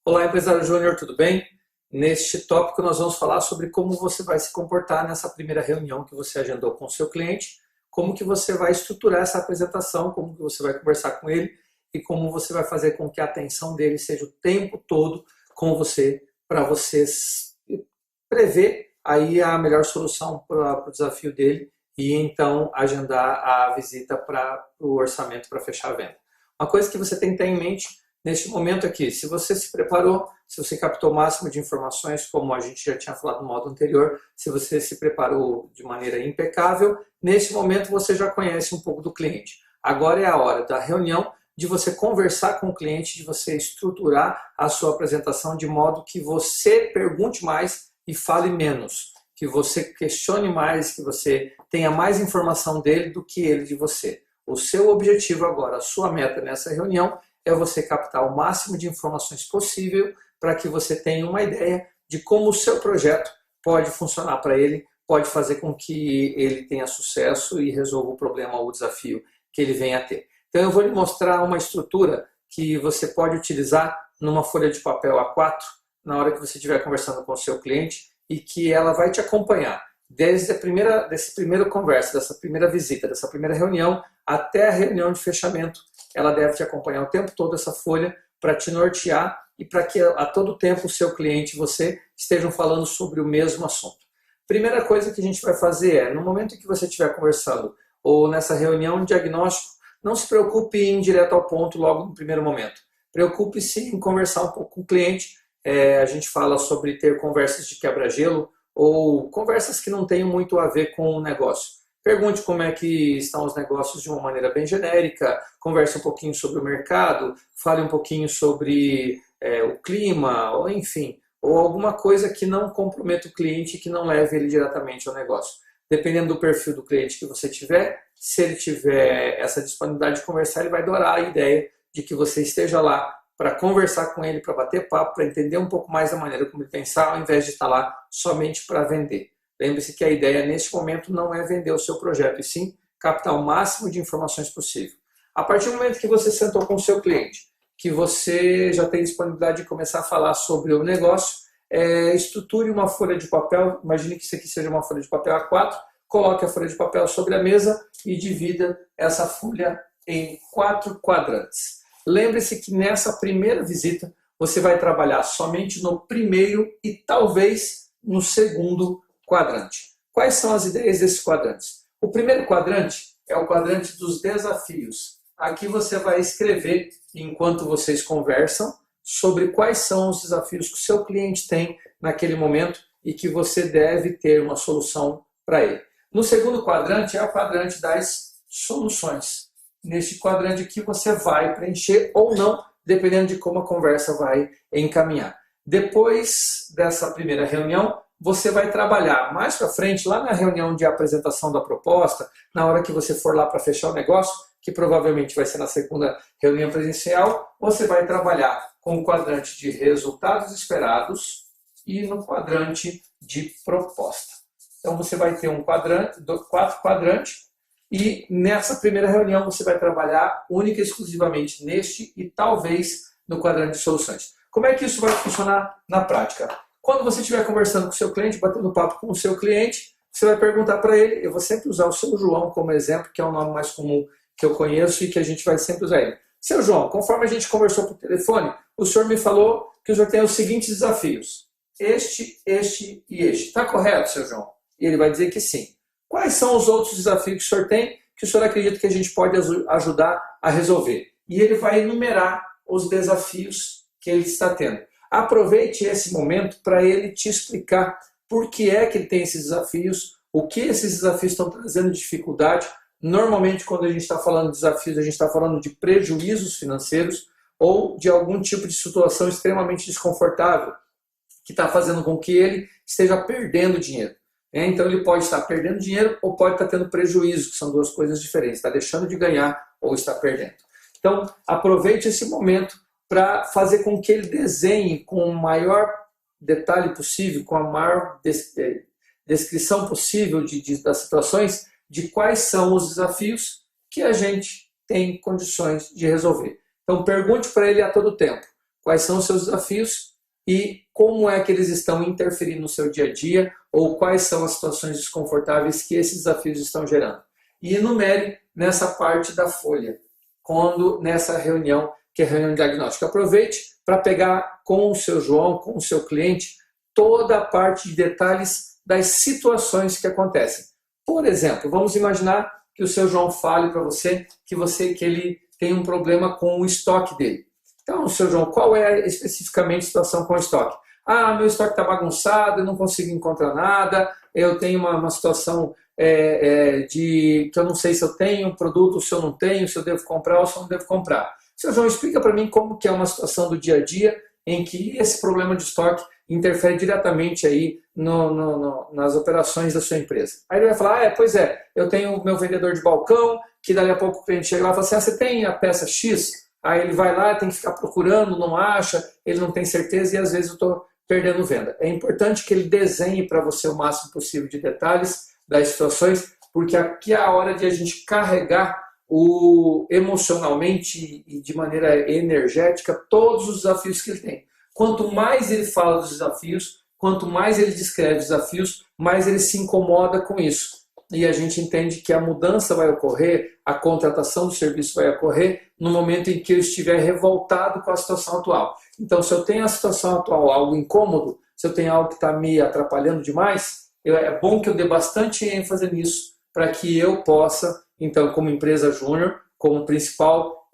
Olá, empresário Júnior, tudo bem? Neste tópico nós vamos falar sobre como você vai se comportar nessa primeira reunião que você agendou com o seu cliente, como que você vai estruturar essa apresentação, como que você vai conversar com ele e como você vai fazer com que a atenção dele seja o tempo todo com você, para você prever aí a melhor solução para o desafio dele e então agendar a visita para o orçamento para fechar a venda. Uma coisa que você tem que ter em mente neste momento aqui, se você se preparou, se você captou o máximo de informações, como a gente já tinha falado no modo anterior, se você se preparou de maneira impecável, neste momento você já conhece um pouco do cliente. Agora é a hora da reunião, de você conversar com o cliente, de você estruturar a sua apresentação de modo que você pergunte mais e fale menos, que você questione mais, que você tenha mais informação dele do que ele de você. O seu objetivo agora, a sua meta nessa reunião é você captar o máximo de informações possível para que você tenha uma ideia de como o seu projeto pode funcionar para ele, pode fazer com que ele tenha sucesso e resolva o problema ou o desafio que ele venha a ter. Então eu vou lhe mostrar uma estrutura que você pode utilizar numa folha de papel A4 na hora que você estiver conversando com o seu cliente e que ela vai te acompanhar desde desse primeiro conversa, dessa primeira visita, dessa primeira reunião até a reunião de fechamento. Ela deve te acompanhar o tempo todo, essa folha, para te nortear e para que a todo tempo o seu cliente e você estejam falando sobre o mesmo assunto. Primeira coisa que a gente vai fazer é, no momento em que você estiver conversando ou nessa reunião de diagnóstico, não se preocupe em ir direto ao ponto logo no primeiro momento. Preocupe-se em conversar um pouco com o cliente. A gente fala sobre ter conversas de quebra-gelo ou conversas que não tenham muito a ver com o negócio. Pergunte como é que estão os negócios de uma maneira bem genérica, converse um pouquinho sobre o mercado, fale um pouquinho sobre o clima, ou enfim, ou alguma coisa que não comprometa o cliente e que não leve ele diretamente ao negócio. Dependendo do perfil do cliente que você tiver, se ele tiver essa disponibilidade de conversar, ele vai adorar a ideia de que você esteja lá para conversar com ele, para bater papo, para entender um pouco mais da maneira como ele pensar, ao invés de estar lá somente para vender. Lembre-se que a ideia neste momento não é vender o seu projeto, e sim captar o máximo de informações possível. A partir do momento que você sentou com o seu cliente, que você já tem disponibilidade de começar a falar sobre o negócio, estruture uma folha de papel, imagine que isso aqui seja uma folha de papel A4, coloque a folha de papel sobre a mesa e divida essa folha em 4 quadrantes. Lembre-se que nessa primeira visita você vai trabalhar somente no primeiro e talvez no segundo quadrante. Quais são as ideias desses quadrantes? O primeiro quadrante é o quadrante dos desafios. Aqui você vai escrever, enquanto vocês conversam, sobre quais são os desafios que o seu cliente tem naquele momento e que você deve ter uma solução para ele. No segundo quadrante é o quadrante das soluções. Neste quadrante aqui você vai preencher ou não, dependendo de como a conversa vai encaminhar. Depois dessa primeira reunião, você vai trabalhar mais para frente, lá na reunião de apresentação da proposta, na hora que você for lá para fechar o negócio, que provavelmente vai ser na segunda reunião presencial, você vai trabalhar com o quadrante de resultados esperados e no quadrante de proposta. Então você vai ter 4 quadrantes e nessa primeira reunião você vai trabalhar única e exclusivamente neste e talvez no quadrante de soluções. Como é que isso vai funcionar na prática? Quando você estiver conversando com o seu cliente, batendo papo com o seu cliente, você vai perguntar para ele, eu vou sempre usar o seu João como exemplo, que é o nome mais comum que eu conheço e que a gente vai sempre usar ele. Seu João, conforme a gente conversou por telefone, o senhor me falou que o senhor tem os seguintes desafios. Este e este. Está correto, seu João? E ele vai dizer que sim. Quais são os outros desafios que o senhor tem que o senhor acredita que a gente pode ajudar a resolver? E ele vai enumerar os desafios que ele está tendo. Aproveite esse momento para ele te explicar por que é que ele tem esses desafios, o que esses desafios estão trazendo de dificuldade. Normalmente, quando a gente está falando de desafios, a gente está falando de prejuízos financeiros ou de algum tipo de situação extremamente desconfortável que está fazendo com que ele esteja perdendo dinheiro. Então, ele pode estar perdendo dinheiro ou pode estar tendo prejuízo, que são duas coisas diferentes. Está deixando de ganhar ou está perdendo. Então, aproveite esse momento para fazer com que ele desenhe com o maior detalhe possível, com a maior descrição possível das situações, de quais são os desafios que a gente tem condições de resolver. Então pergunte para ele a todo tempo, quais são os seus desafios e como é que eles estão interferindo no seu dia a dia ou quais são as situações desconfortáveis que esses desafios estão gerando. E enumere nessa parte da folha, nessa reunião, que é a reunião diagnóstica. Aproveite para pegar com o seu João, com o seu cliente, toda a parte de detalhes das situações que acontecem. Por exemplo, vamos imaginar que o seu João fale para você que ele tem um problema com o estoque dele. Então, seu João, qual é especificamente a situação com o estoque? Meu estoque está bagunçado, eu não consigo encontrar nada, eu tenho uma situação que eu não sei se eu tenho um produto, se eu não tenho, se eu devo comprar ou se eu não devo comprar. Seu João, explica para mim como que é uma situação do dia a dia em que esse problema de estoque interfere diretamente aí nas operações da sua empresa. Aí ele vai falar, pois é, eu tenho o meu vendedor de balcão, que dali a pouco o cliente chega lá e fala assim, você tem a peça X? Aí ele vai lá, tem que ficar procurando, não acha, ele não tem certeza e às vezes eu estou perdendo venda. É importante que ele desenhe para você o máximo possível de detalhes das situações, porque aqui é a hora de a gente carregar emocionalmente e de maneira energética todos os desafios que ele tem. Quanto mais ele fala dos desafios, quanto mais ele descreve os desafios, mais ele se incomoda com isso. E a gente entende que a mudança vai ocorrer, a contratação do serviço vai ocorrer no momento em que eu estiver revoltado com a situação atual. Então, se eu tenho a situação atual algo incômodo, se eu tenho algo que está me atrapalhando demais, é bom que eu dê bastante ênfase nisso para que eu possa, então, como empresa júnior, como principal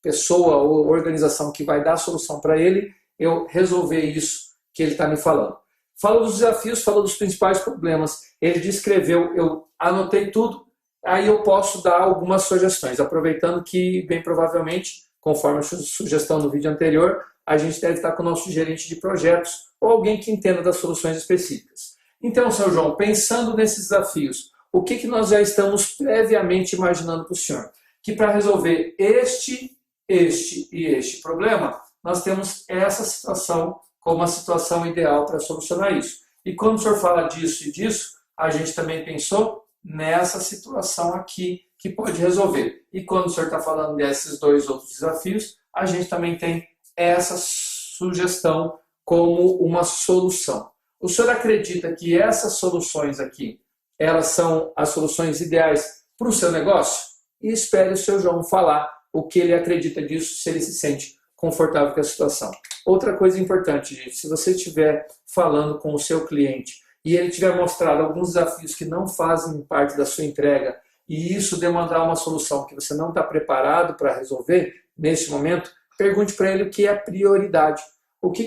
pessoa ou organização que vai dar a solução para ele, eu resolver isso que ele está me falando. Falou dos desafios, falou dos principais problemas, ele descreveu, eu anotei tudo, aí eu posso dar algumas sugestões, aproveitando que, bem provavelmente, conforme a sugestão no vídeo anterior, a gente deve estar com o nosso gerente de projetos ou alguém que entenda das soluções específicas. Então, seu João, pensando nesses desafios, o que nós já estamos previamente imaginando para o senhor? Que para resolver este e este problema, nós temos essa situação como a situação ideal para solucionar isso. E quando o senhor fala disso e disso, a gente também pensou nessa situação aqui que pode resolver. E quando o senhor está falando desses dois outros desafios, a gente também tem essa sugestão como uma solução. O senhor acredita que essas soluções aqui, elas são as soluções ideais para o seu negócio? E espere o seu João falar o que ele acredita disso, se ele se sente confortável com a situação. Outra coisa importante, gente, se você estiver falando com o seu cliente e ele tiver mostrado alguns desafios que não fazem parte da sua entrega e isso demandar uma solução que você não está preparado para resolver nesse momento, pergunte para ele o que é prioridade.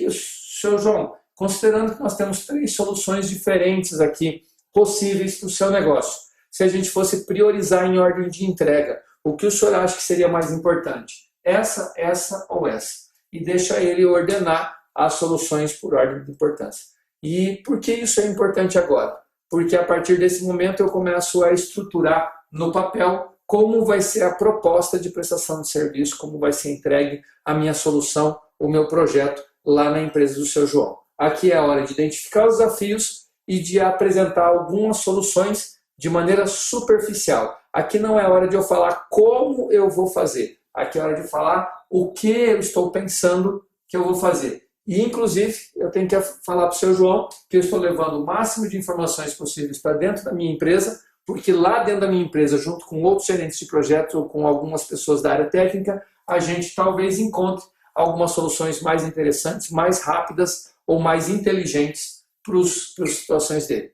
Seu João, considerando que nós temos 3 soluções diferentes aqui possíveis para o seu negócio, se a gente fosse priorizar em ordem de entrega, o que o senhor acha que seria mais importante? Essa ou essa? E deixa ele ordenar as soluções por ordem de importância. E por que isso é importante agora? Porque a partir desse momento eu começo a estruturar no papel como vai ser a proposta de prestação de serviço, como vai ser entregue a minha solução, o meu projeto lá na empresa do seu João. Aqui é a hora de identificar os desafios e de apresentar algumas soluções de maneira superficial. Aqui não é hora de eu falar como eu vou fazer. Aqui é hora de falar o que eu estou pensando que eu vou fazer. E, inclusive, eu tenho que falar para o seu João que eu estou levando o máximo de informações possíveis para dentro da minha empresa, porque lá dentro da minha empresa, junto com outros gerentes de projetos ou com algumas pessoas da área técnica, a gente talvez encontre algumas soluções mais interessantes, mais rápidas ou mais inteligentes para as situações dele.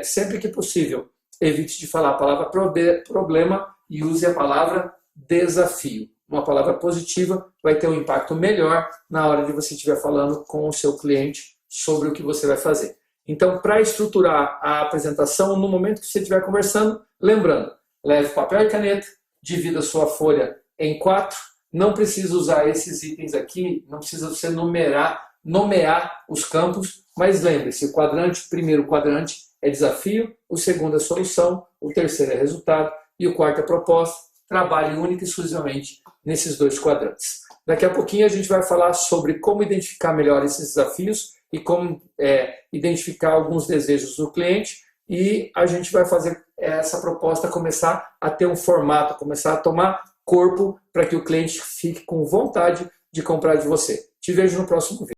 Sempre que possível, evite de falar a palavra problema e use a palavra desafio. Uma palavra positiva vai ter um impacto melhor na hora de você estiver falando com o seu cliente sobre o que você vai fazer. Então, para estruturar a apresentação, no momento que você estiver conversando, lembrando, leve papel e caneta, divida a sua folha em 4, não precisa usar esses itens aqui, não precisa você nomear os campos, mas lembre-se, o primeiro quadrante é desafio, o segundo é solução, o terceiro é resultado e o quarto é proposta. Trabalhe única e exclusivamente nesses 2 quadrantes. Daqui a pouquinho a gente vai falar sobre como identificar melhor esses desafios e como identificar alguns desejos do cliente e a gente vai fazer essa proposta começar a ter um formato, começar a tomar corpo para que o cliente fique com vontade de comprar de você. Te vejo no próximo vídeo.